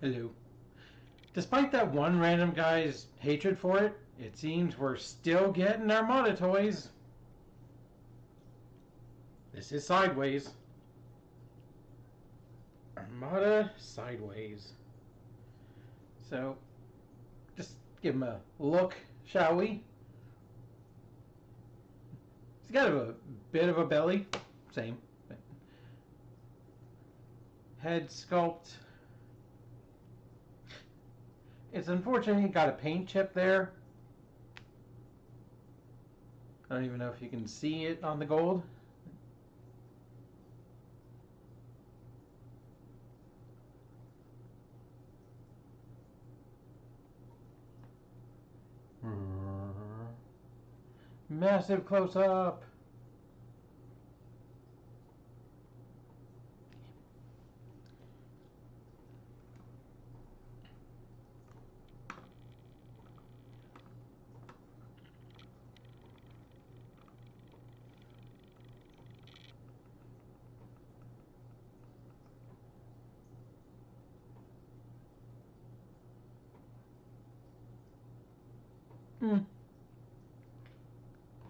Hello. Despite that one random guy's hatred for it, it seems we're still getting Armada toys. This is Sideways. Armada Sideways. So, just give him a look, shall we? He's got a bit of a belly. Same. Head sculpt. It's unfortunate he got a paint chip there. I don't even know if you can see it on the gold. Massive close-up.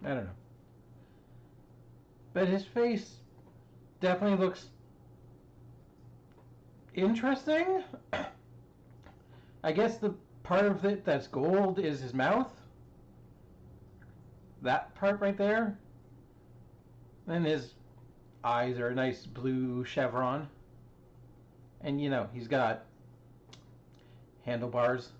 I don't know. But his face definitely looks interesting. I guess the part of it that's gold is his mouth. That part right there. And his eyes are a nice blue chevron. And you know, he's got handlebars.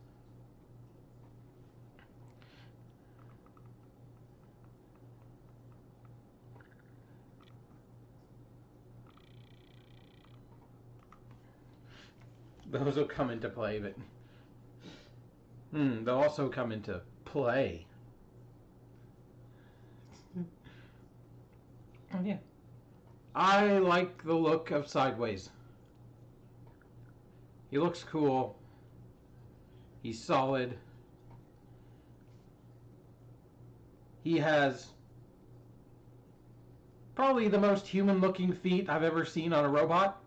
Those will come into play, but they'll also come into play. Oh yeah, I like the look of Sideways. He looks cool. He's solid. He has probably the most human-looking feet I've ever seen on a robot.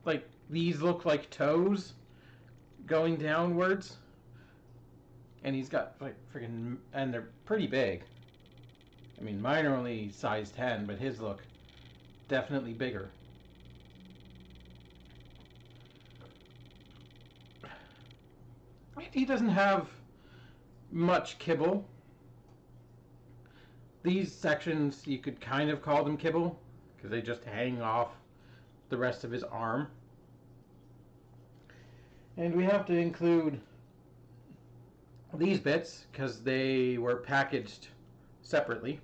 Like, these look like toes going downwards. And he's got, like, freaking... And they're pretty big. I mean, mine are only size 10, but his look definitely bigger. He doesn't have much kibble. These sections, you could kind of call them kibble, because they just hang off the rest of his arm. And we have to include these bits because they were packaged separately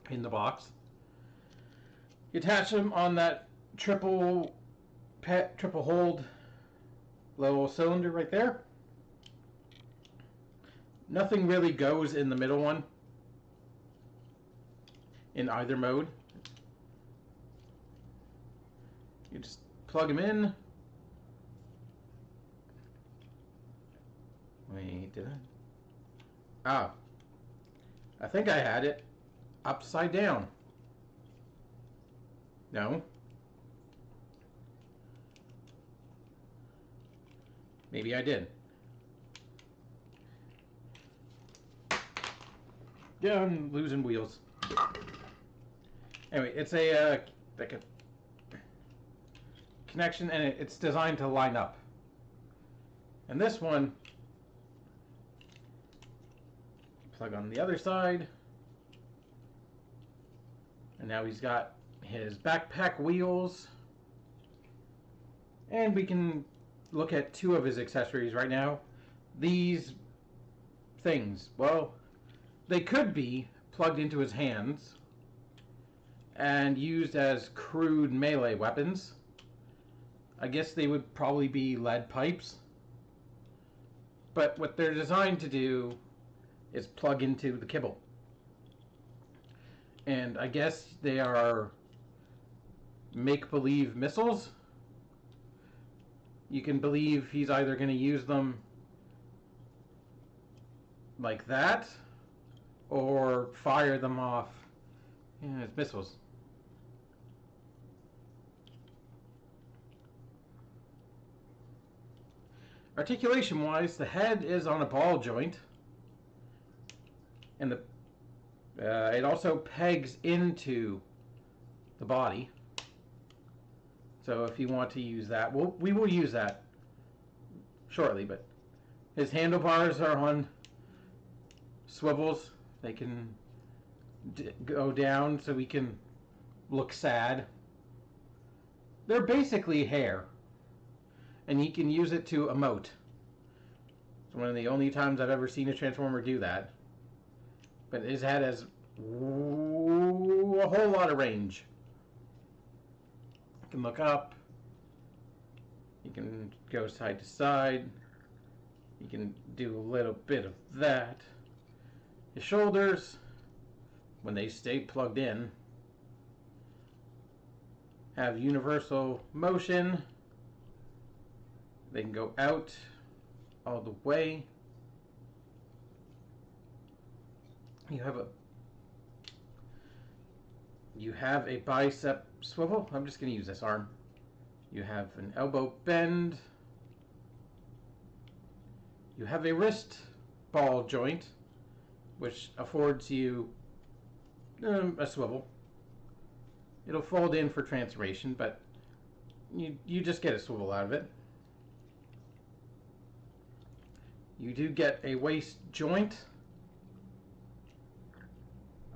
in the box. You attach them on that triple hold little cylinder right there. Nothing really goes in the middle one in either mode. You just plug them in. Wait, did I? Ah, I think I had it upside down. No. Maybe I did. Yeah, I'm losing wheels. Anyway, it's a like a connection, and it's designed to line up. And this one, plug on the other side, and now he's got his backpack wheels. And we can look at two of his accessories right now. These things, well, they could be plugged into his hands and used as crude melee weapons. I guess they would probably be lead pipes. But what they're designed to do is plug into the kibble. And I guess they are make-believe missiles. You can believe he's either going to use them like that or fire them off as missiles. Articulation-wise, the head is on a ball joint, and it also pegs into the body. So if you want to use that, we will use that shortly. But his handlebars are on swivels. They can go down so we can look sad. They're basically hair, and he can use it to emote. It's one of the only times I've ever seen a Transformer do that. But his head has a whole lot of range. You can look up. You can go side to side. You can do a little bit of that. His shoulders, when they stay plugged in, have universal motion. They can go out all the way. You have a bicep swivel. I'm just going to use this arm. You have an elbow bend. You have a wrist ball joint, which affords you a swivel. It'll fold in for transformation, but you just get a swivel out of it. You do get a waist joint.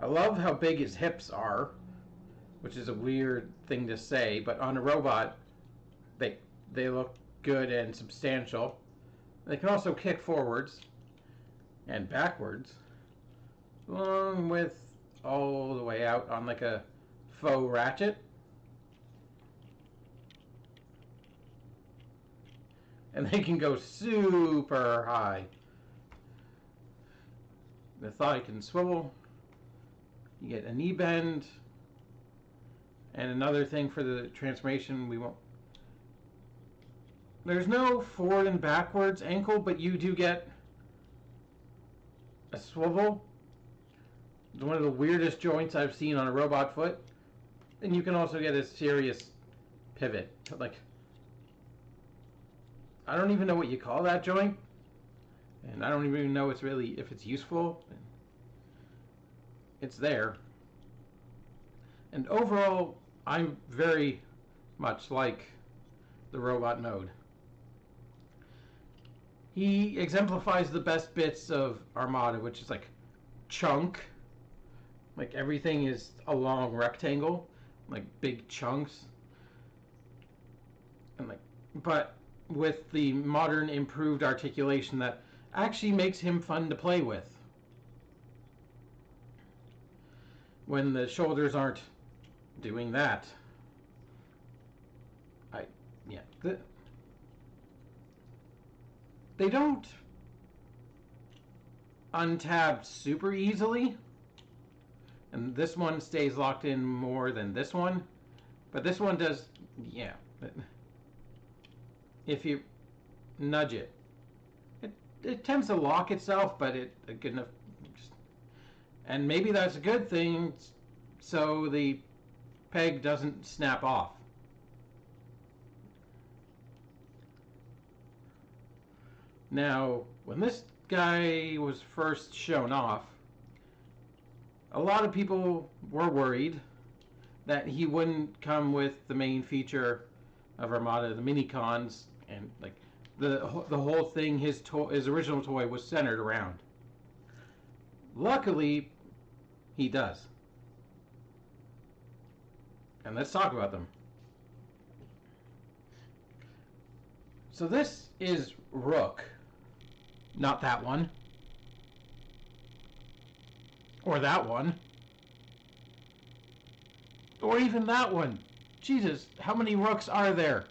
I love how big his hips are, which is a weird thing to say, but on a robot, they look good and substantial. They can also kick forwards and backwards, along with all the way out on like a faux ratchet. And they can go super high. The thigh can swivel. You get a knee bend. And another thing for the transformation, there's no forward and backwards ankle, but you do get a swivel. It's one of the weirdest joints I've seen on a robot foot. And you can also get a serious pivot. Like, I don't even know what you call that joint. And I don't even know if it's useful. It's there. And overall, I'm very much like the robot mode. He exemplifies the best bits of Armada, which is like chunk. Like everything is a long rectangle, like big chunks. And but with the modern improved articulation that actually makes him fun to play with. When the shoulders aren't doing that. They don't untab super easily. And this one stays locked in more than this one. But this one does, yeah. If you nudge it, it tends to lock itself, but good enough. And maybe that's a good thing, so the peg doesn't snap off. Now, when this guy was first shown off, a lot of people were worried that he wouldn't come with the main feature of Armada, the mini-cons, and like the whole thing his original toy was centered around. Luckily, he does. And let's talk about them. So this is Rook. Not that one. Or that one. Or even that one. Jesus, how many Rooks are there?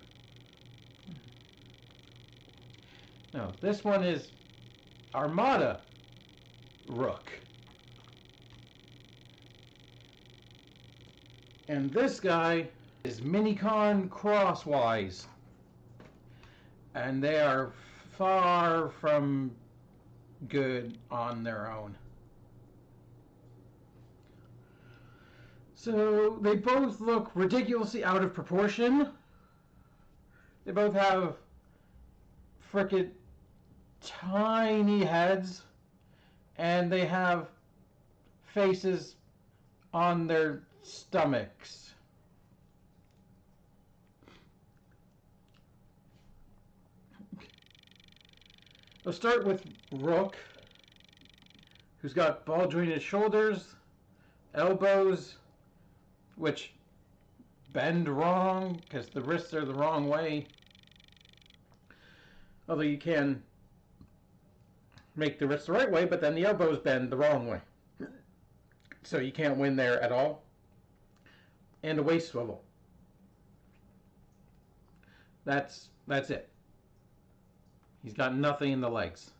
No, this one is Armada Rook. And this guy is Minicon Crosswise. And they are far from good on their own. So they both look ridiculously out of proportion. They both have frickin' tiny heads, and they have faces on their stomachs. Let's start with Rook, who's got ball jointed shoulders, elbows, which bend wrong because the wrists are the wrong way. Although you can make the wrists the right way, but then the elbows bend the wrong way. So you can't win there at all. And a waist swivel. That's it. He's got nothing in the legs.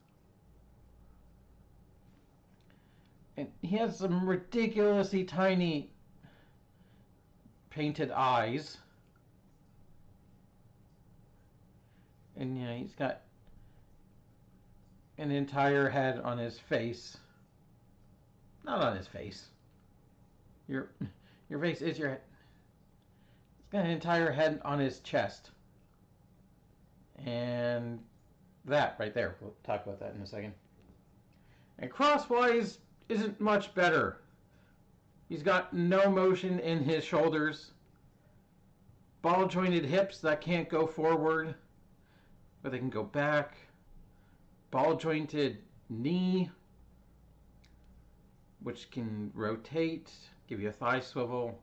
And he has some ridiculously tiny painted eyes. And yeah, he's got an entire head on his face. Not on his face. Your face is your head. He's got an entire head on his chest. And that right there. We'll talk about that in a second. And crosswise isn't much better. He's got no motion in his shoulders. Ball jointed hips that can't go forward, but they can go back. Ball jointed knee, which can rotate, give you a thigh swivel.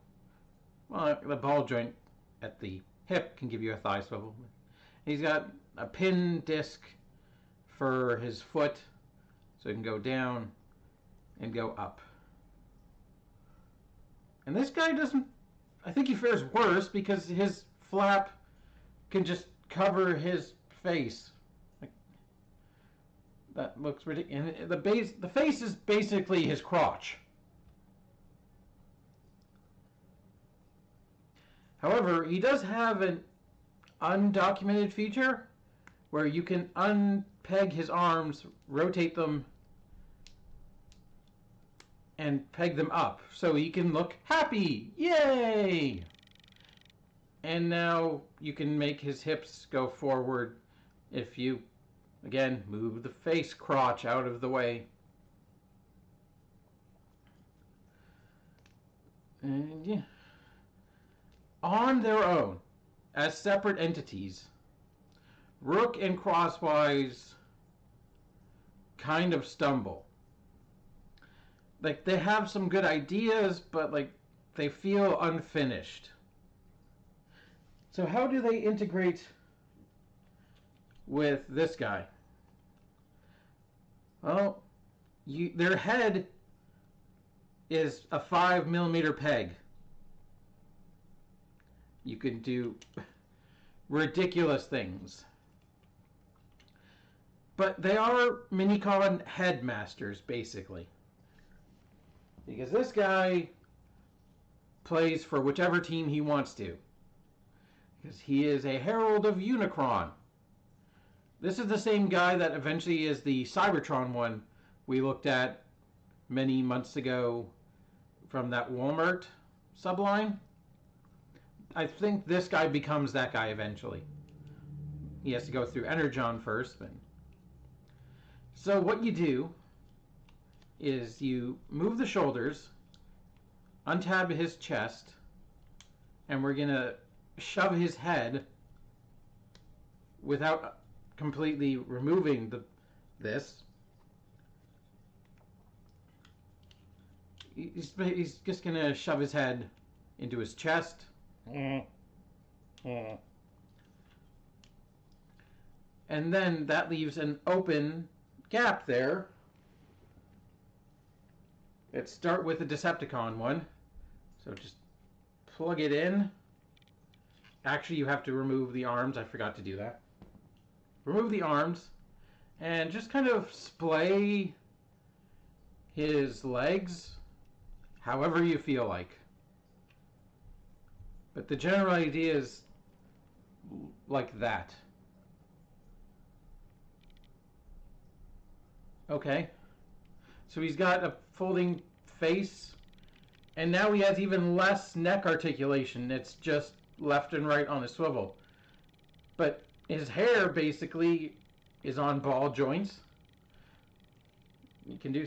Well, the ball joint at the hip can give you a thigh swivel. He's got a pin disc for his foot, so it can go down and go up. And this guy doesn't, I think he fares worse because his flap can just cover his face. Like, that looks ridiculous. And the face is basically his crotch. However, he does have an undocumented feature where you can unpeg his arms, rotate them, and peg them up so he can look happy. Yay! And now you can make his hips go forward if you, again, move the face crotch out of the way. And yeah. On their own, as separate entities, Rook and Crosswise kind of stumble. Like, they have some good ideas, but, like, they feel unfinished. So how do they integrate with this guy? Well, their head is a 5mm peg. You can do ridiculous things. But they are Minicon headmasters, basically. Because this guy plays for whichever team he wants to. Because he is a herald of Unicron. This is the same guy that eventually is the Cybertron one we looked at many months ago from that Walmart subline. I think this guy becomes that guy eventually. He has to go through Energon first. So what you do is you move the shoulders, untab his chest, and we're going to shove his head without completely removing this. He's just going to shove his head into his chest. And then that leaves an open gap there. Let's start with the Decepticon one. So just plug it in. Actually, you have to remove the arms. I forgot to do that. Remove the arms and just kind of splay his legs however you feel like. But the general idea is like that. Okay. So he's got a folding face, and now he has even less neck articulation. It's just left and right on a swivel. But his hair basically is on ball joints. You can do...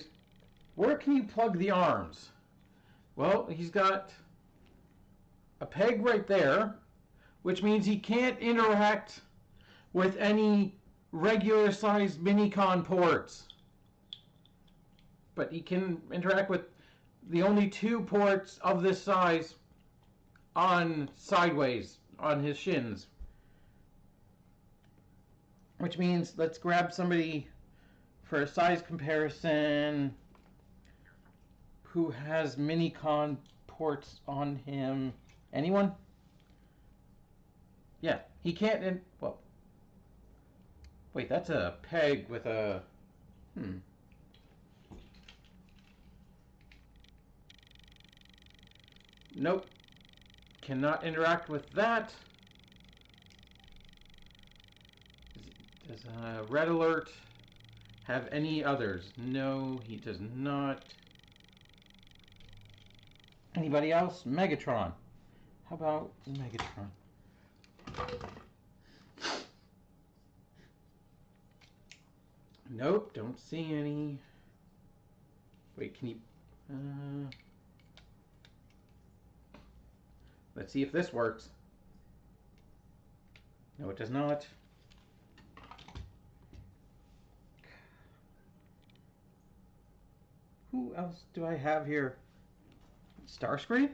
Where can you plug the arms? Well, he's got a peg right there, which means he can't interact with any regular sized Minicon ports. But he can interact with the only 2 ports of this size on sideways on his shins. Which means let's grab somebody for a size comparison who has Minicon ports on him. Anyone? Yeah, he can't. Well, wait, that's a peg with a. Nope. Cannot interact with that. Does Red Alert have any others? No, he does not. Anybody else? Megatron. How about Megatron? Nope, don't see any. Wait, can you... let's see if this works. No, it does not. Who else do I have here? Starscream?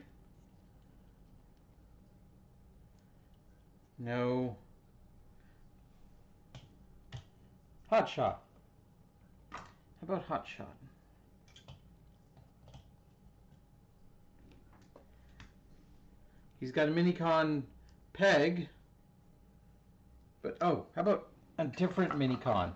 No. Hotshot. How about Hotshot? He's got a Minicon peg. But, oh, how about a different Minicon?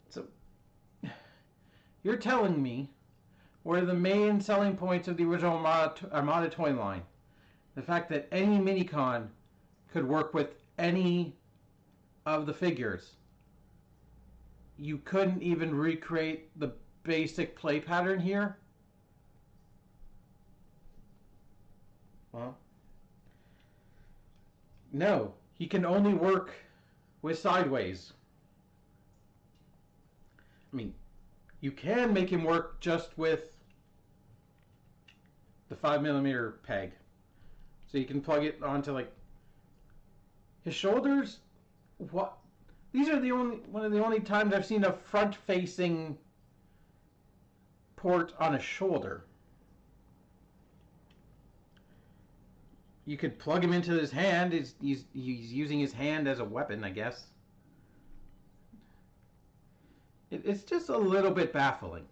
So, you're telling me what are the main selling points of the original Armada toy line? The fact that any Minicon could work with any of the figures. You couldn't even recreate the basic play pattern here? Well, no. He can only work with sideways. I mean, you can make him work just with the 5mm peg. So you can plug it onto, like, his shoulders. What? These are one of the only times I've seen a front-facing port on a shoulder. You could plug him into his hand. He's using his hand as a weapon, I guess. It's just a little bit baffling.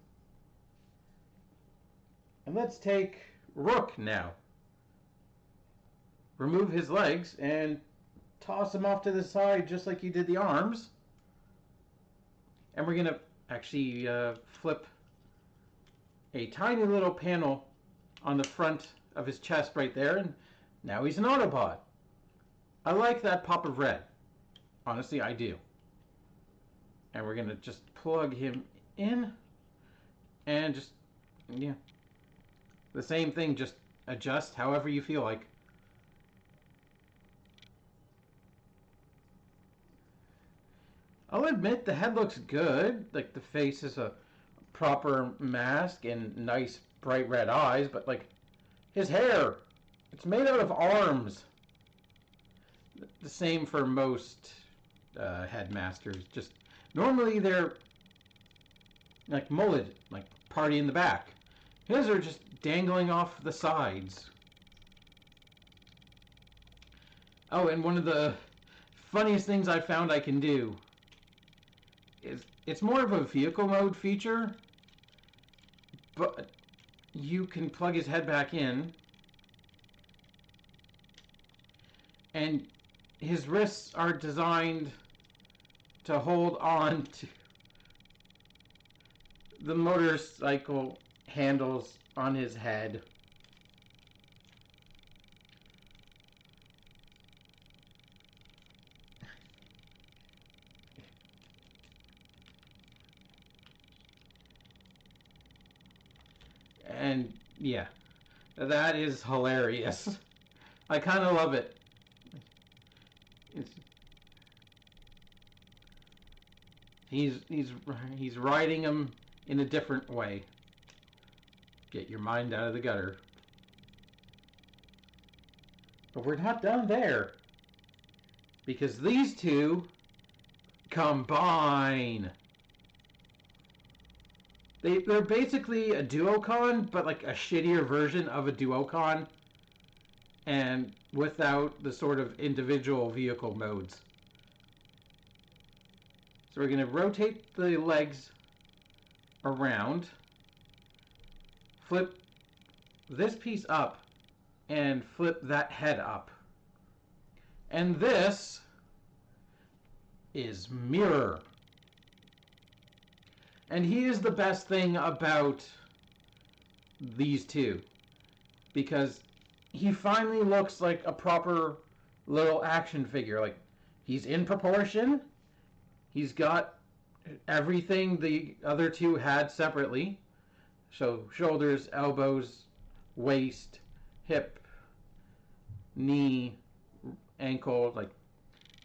And let's take Rook now. Remove his legs and toss him off to the side just like you did the arms. And we're going to actually flip a tiny little panel on the front of his chest right there. And now he's an Autobot. I like that pop of red. Honestly, I do. And we're going to just plug him in. And just, yeah. The same thing, just adjust however you feel like. I'll admit the head looks good. Like the face is a proper mask and nice bright red eyes. But like his hair, it's made out of arms. The same for most headmasters. Just normally they're like mullet, like party in the back. His are just dangling off the sides. Oh, and one of the funniest things I found I can do is it's more of a vehicle mode feature, but you can plug his head back in and his wrists are designed to hold on to the motorcycle handles on his head. And yeah, that is hilarious. I kind of love it. It's, he's riding him in a different way. Get your mind out of the gutter. But we're not done there. Because these two combine. They're basically a duocon, but like a shittier version of a duocon. And without the sort of individual vehicle modes. So we're going to rotate the legs around. Flip this piece up. And flip that head up. And this is Mirror. And he is the best thing about these two. Because he finally looks like a proper little action figure. Like, he's in proportion. He's got everything the other two had separately. So, shoulders, elbows, waist, hip, knee, ankle, like,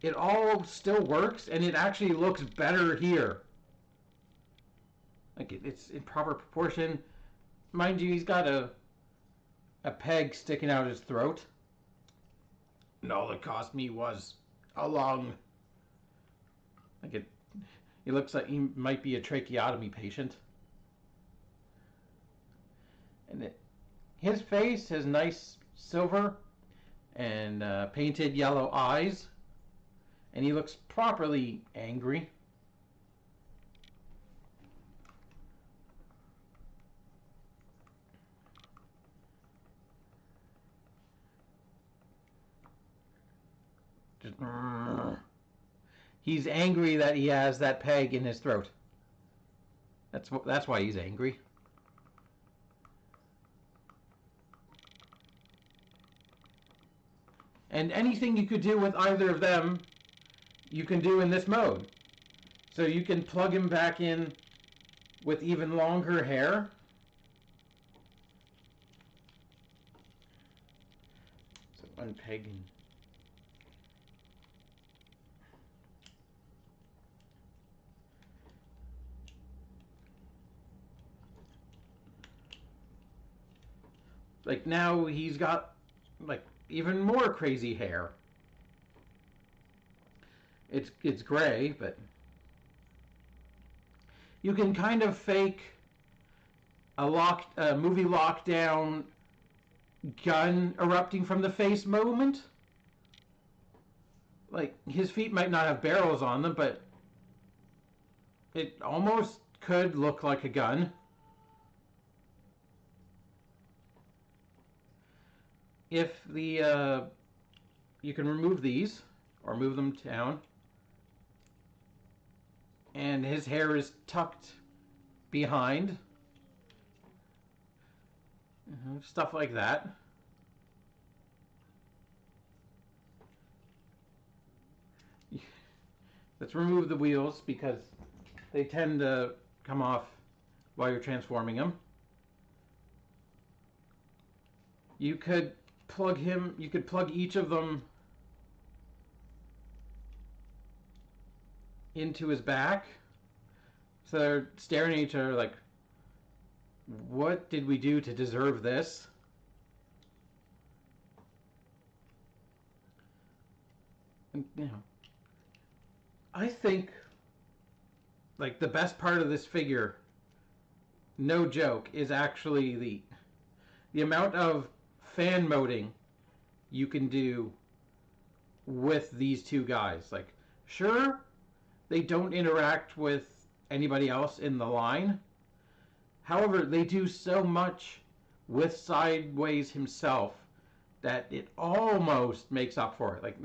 it all still works, and it actually looks better here. Like, it's in proper proportion. Mind you, he's got a peg sticking out his throat. And all it cost me was a lung. Like, it looks like he might be a tracheotomy patient. And his face has nice silver and painted yellow eyes. And he looks properly angry. He's angry that he has that peg in his throat. That's why he's angry. And anything you could do with either of them, you can do in this mode. So you can plug him back in with even longer hair. So unpegging. Like, now he's got, like, even more crazy hair. It's gray, but you can kind of fake a movie lockdown gun erupting from the face moment. Like, his feet might not have barrels on them, but it almost could look like a gun. If the you can remove these or move them down, and his hair is tucked behind, stuff like that. Let's remove the wheels because they tend to come off while you're transforming them. You could plug each of them into his back. So they're staring at each other like, what did we do to deserve this? And, I think, like, the best part of this figure, no joke, is actually the amount of fan moding you can do with these two guys. Like, sure, they don't interact with anybody else in the line. However, they do so much with Sideways himself that it almost makes up for it. Like,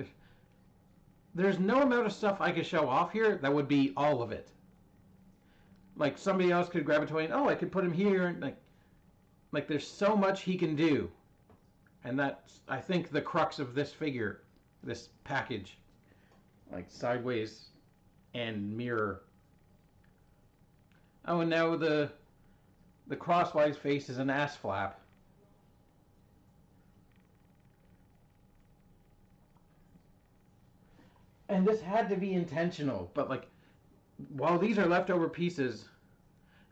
there's no amount of stuff I could show off here that would be all of it. Like, somebody else could grab a toy and, oh, I could put him here. And like there's so much he can do. And that's, I think, the crux of this figure, this package. Like, Sideways and Mirror. Oh, and now the the crosswise face is an ass flap. And this had to be intentional, but like, while these are leftover pieces,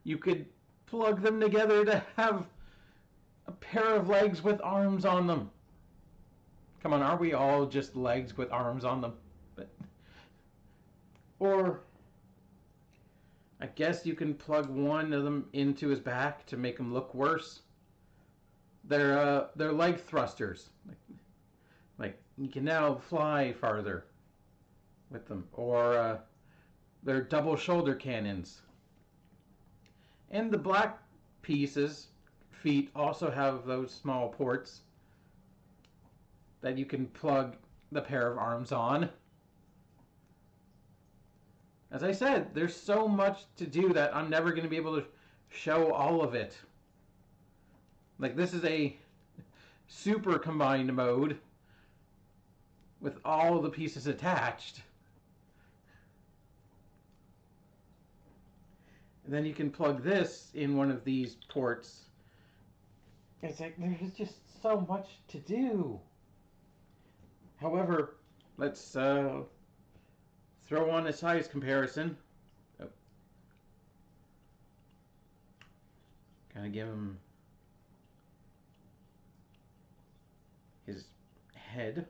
you could plug them together to have a pair of legs with arms on them. Come on, aren't we all just legs with arms on them? But, or I guess you can plug one of them into his back to make him look worse. They're leg thrusters. Like you can now fly farther with them, or they're double shoulder cannons. And the black pieces, feet, also have those small ports that you can plug the pair of arms on. As I said, there's so much to do that I'm never going to be able to show all of it. Like, this is a super combined mode with all the pieces attached. And then you can plug this in one of these ports. It's like, there's just so much to do. However, let's throw on a size comparison. Oh. Kind of give him his head.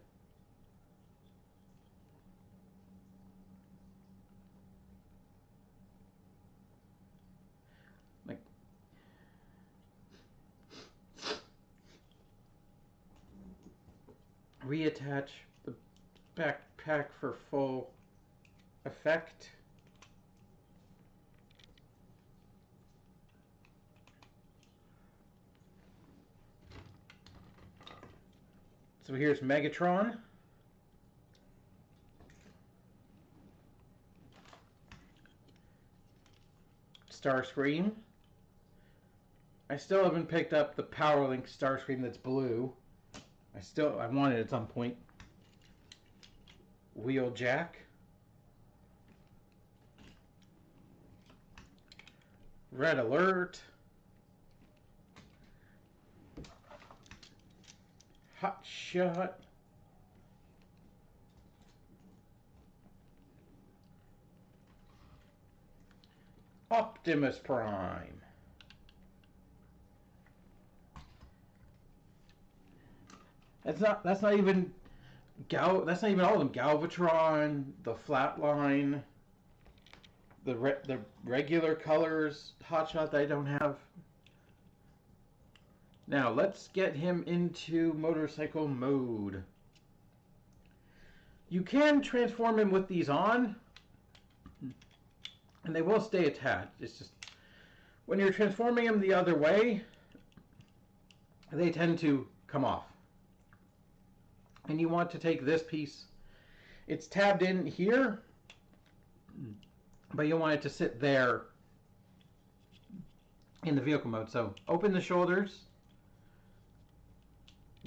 Like, reattach the backpack for full effect. So here's Megatron. Starscream. I still haven't picked up the PowerLink Starscream that's blue. I want it at some point. Wheeljack. Red Alert. Hot Shot. Optimus Prime. That's not even all of them. Galvatron, the Flatline, the regular colors, Hotshot that I don't have. Now let's get him into motorcycle mode. You can transform him with these on, and they will stay attached. It's just when you're transforming him the other way, they tend to come off. And you want to take this piece. It's tabbed in here, but you want it to sit there in the vehicle mode. So open the shoulders,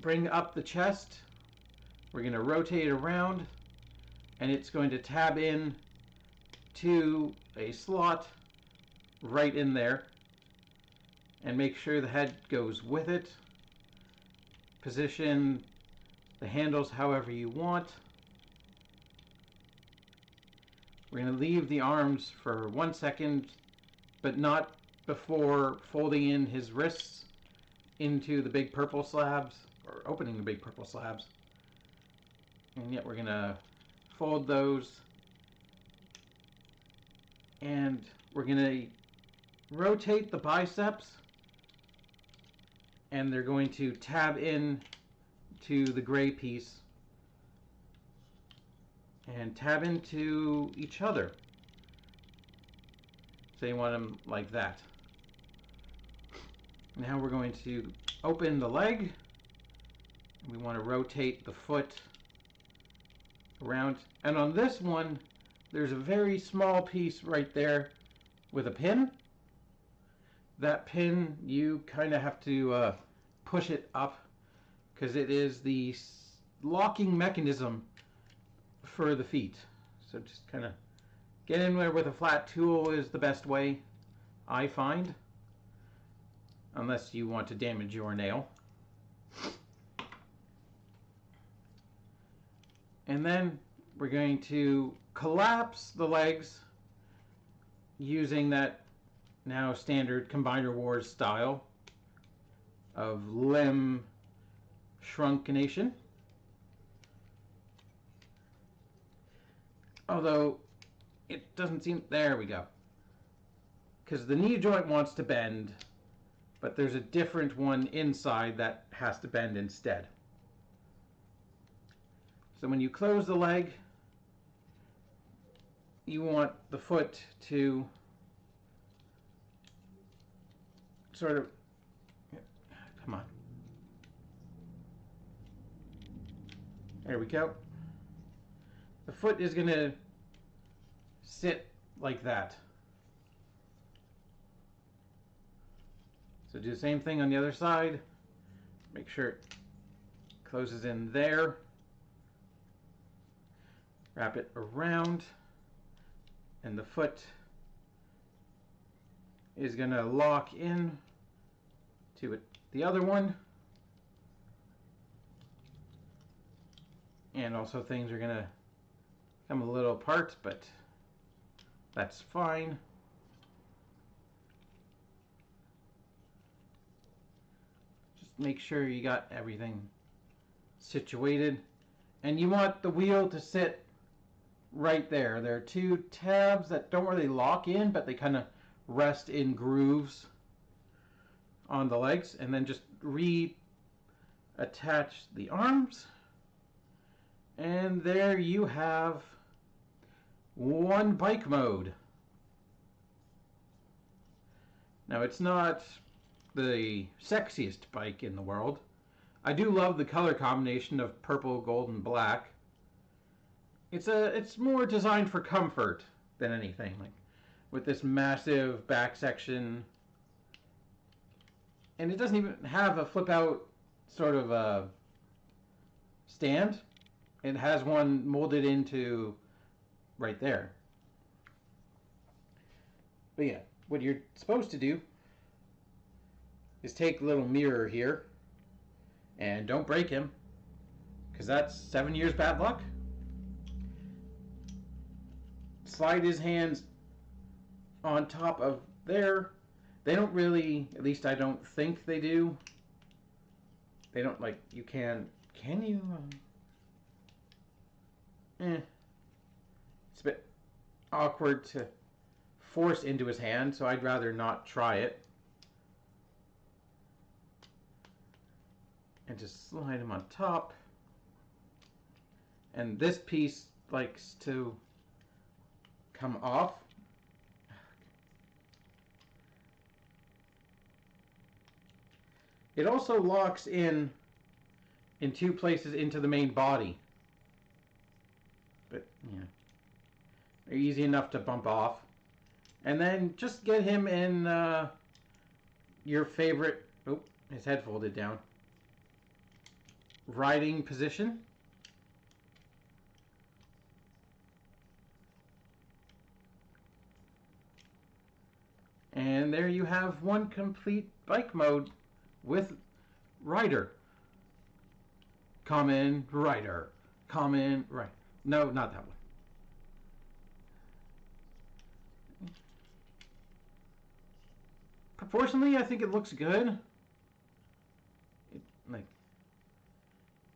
bring up the chest. We're going to rotate it around, and it's going to tab in to a slot right in there, and make sure the head goes with it. Position the handles however you want. We're going to leave the arms for 1 second, but not before folding in his wrists into the big purple slabs, or opening the big purple slabs. And yet we're going to fold those, and we're going to rotate the biceps, and they're going to tab in to the gray piece and tab into each other. So you want them like that. Now we're going to open the leg. We want to rotate the foot around. And on this one, there's a very small piece right there with a pin. That pin, you kind of have to push it up, because it is the locking mechanism for the feet. So just kind of get in there with a flat tool is the best way, I find. unless you want to damage your nail. And then we're going to collapse the legs using that now standard Combiner Wars style of limb shrunkination. Although it doesn't seem, there we go. Because the knee joint wants to bend, but there's a different one inside that has to bend instead. So when you close the leg, you want the foot to sort of, come on. There we go. The foot is going to sit like that. So do the same thing on the other side. Make sure it closes in there. Wrap it around. And the foot is going to lock in to it, the other one. And also things are going to come a little apart, but that's fine. Just make sure you got everything situated. And you want the wheel to sit right there. There are two tabs that don't really lock in, but they kind of rest in grooves on the legs. And then just reattach the arms. And there you have one bike mode. Now, it's not the sexiest bike in the world. I do love the color combination of purple, gold, and black. It's more designed for comfort than anything, like with this massive back section. And it doesn't even have a flip out sort of a stand. It has one molded into right there. But yeah, what you're supposed to do is take a little mirror here and don't break him, because that's 7 years bad luck. Slide his hands on top of there. They don't really, at least I don't think they do. They don't, like, you can you? It's a bit awkward to force into his hand, so I'd rather not try it. And just slide him on top. And this piece likes to come off. It also locks in two places into the main body. But, yeah, they're easy enough to bump off. And then just get him in your favorite, oh, his head folded down, riding position. And there you have one complete bike mode with rider. Common rider. Common rider. No, not that one. Proportionally, I think it looks good.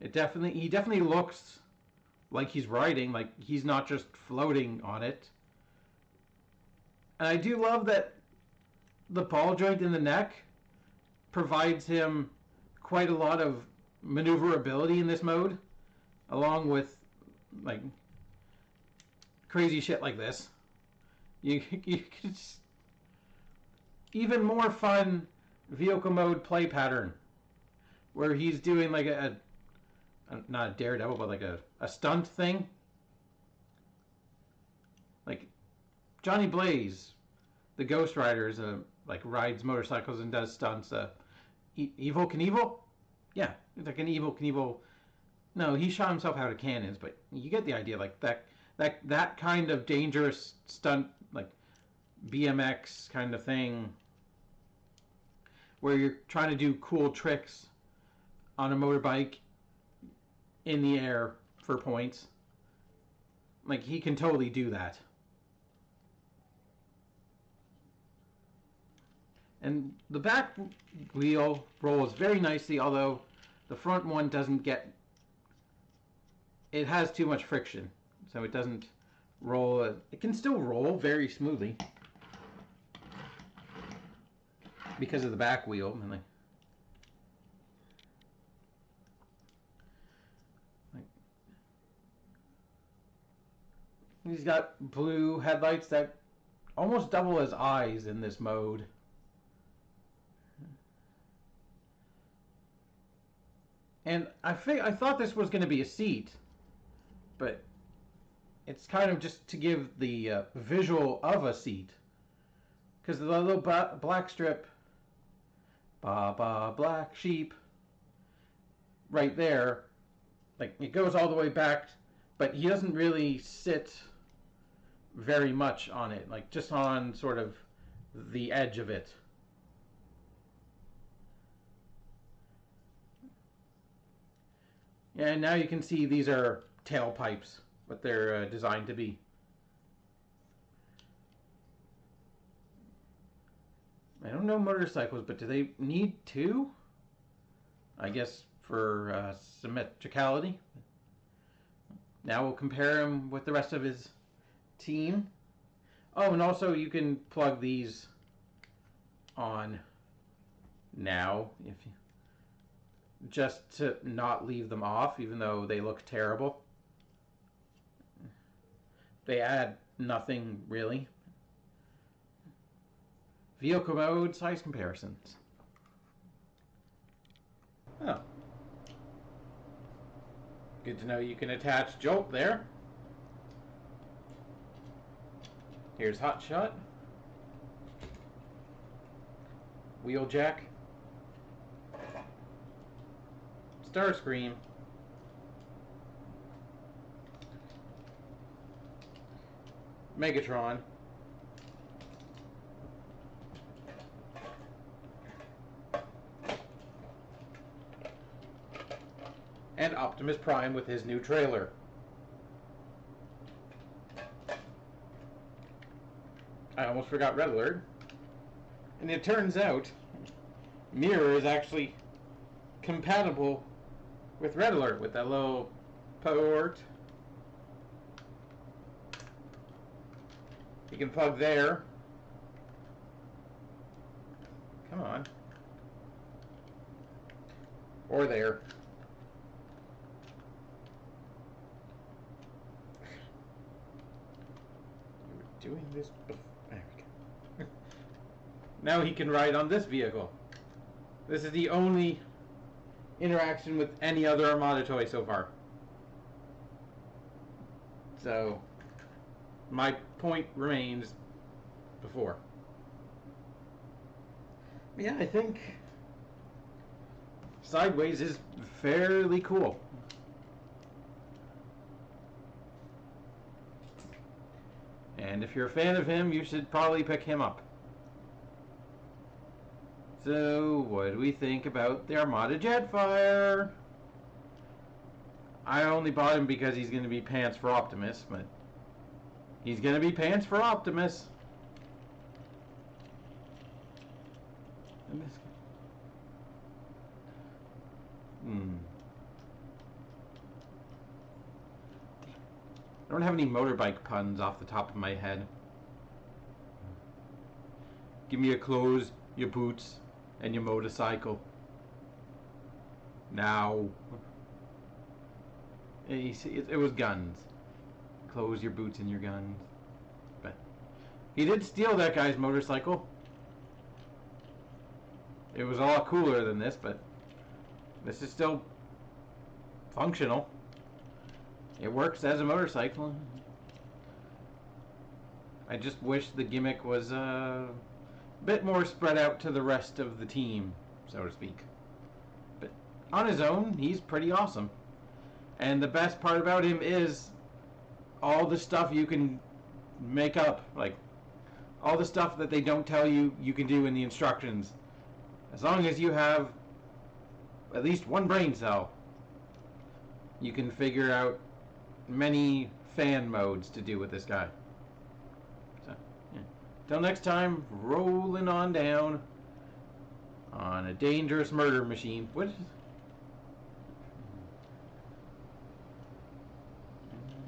He definitely looks like he's riding, like he's not just floating on it. And I do love that the ball joint in the neck provides him quite a lot of maneuverability in this mode, along with like crazy shit like this. You could just, even more fun vehicle mode play pattern where he's doing like a not a daredevil, but like a stunt thing. Like Johnny Blaze, the Ghost Rider, like rides motorcycles and does stunts. Evel Knievel? Yeah, it's like an Evel Knievel. No, he shot himself out of cannons, but you get the idea. Like that kind of dangerous stunt, like BMX kind of thing, where you're trying to do cool tricks on a motorbike in the air for points. Like, he can totally do that. And the back wheel rolls very nicely, although the front one doesn't get... It has too much friction, so it doesn't roll. It can still roll very smoothly because of the back wheel. He's got blue headlights that almost double as eyes in this mode. And I thought this was going to be a seat, but it's kind of just to give the visual of a seat. Because the little black strip, black sheep, right there, like, it goes all the way back, but he doesn't really sit very much on it, like just on sort of the edge of it. And now you can see these are tailpipes, what they're designed to be. I don't know motorcycles, but do they need two? I guess for symmetricality. Now we'll compare him with the rest of his team. Oh, and also you can plug these on now if you, just to not leave them off, even though they look terrible. They add nothing really. Vehicle mode, size comparisons. Oh. Good to know you can attach jolt there. Here's hot shot. Wheel jack. Starscream. Megatron. And Optimus Prime with his new trailer. I almost forgot Red Alert. And it turns out Mirror is actually compatible with Red Alert with that little port. You can plug there. Come on. Or there. You were doing this before. There we go. Now he can ride on this vehicle. This is the only interaction with any other Armada toy so far. So, my point remains before. Yeah, I think Sideways is fairly cool. And if you're a fan of him, you should probably pick him up. So, what do we think about the Armada Jetfire? I only bought him because he's going to be pants for Optimus, but he's going to be pants for Optimus. I don't have any motorbike puns off the top of my head. Give me your clothes, your boots, and your motorcycle. Now. It was guns. Clothes, your boots, and your guns. But he did steal that guy's motorcycle. It was a lot cooler than this, but this is still functional. It works as a motorcycle. I just wish the gimmick was a bit more spread out to the rest of the team, so to speak. But on his own, he's pretty awesome. And the best part about him is all the stuff you can make up. Like, all the stuff that they don't tell you you can do in the instructions. As long as you have at least one brain cell, you can figure out many fan modes to do with this guy. So, yeah. Till next time, rolling on down on a dangerous murder machine. What is...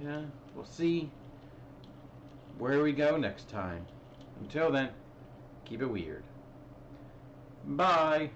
Yeah, we'll see where we go next time. Until then, keep it weird. Bye.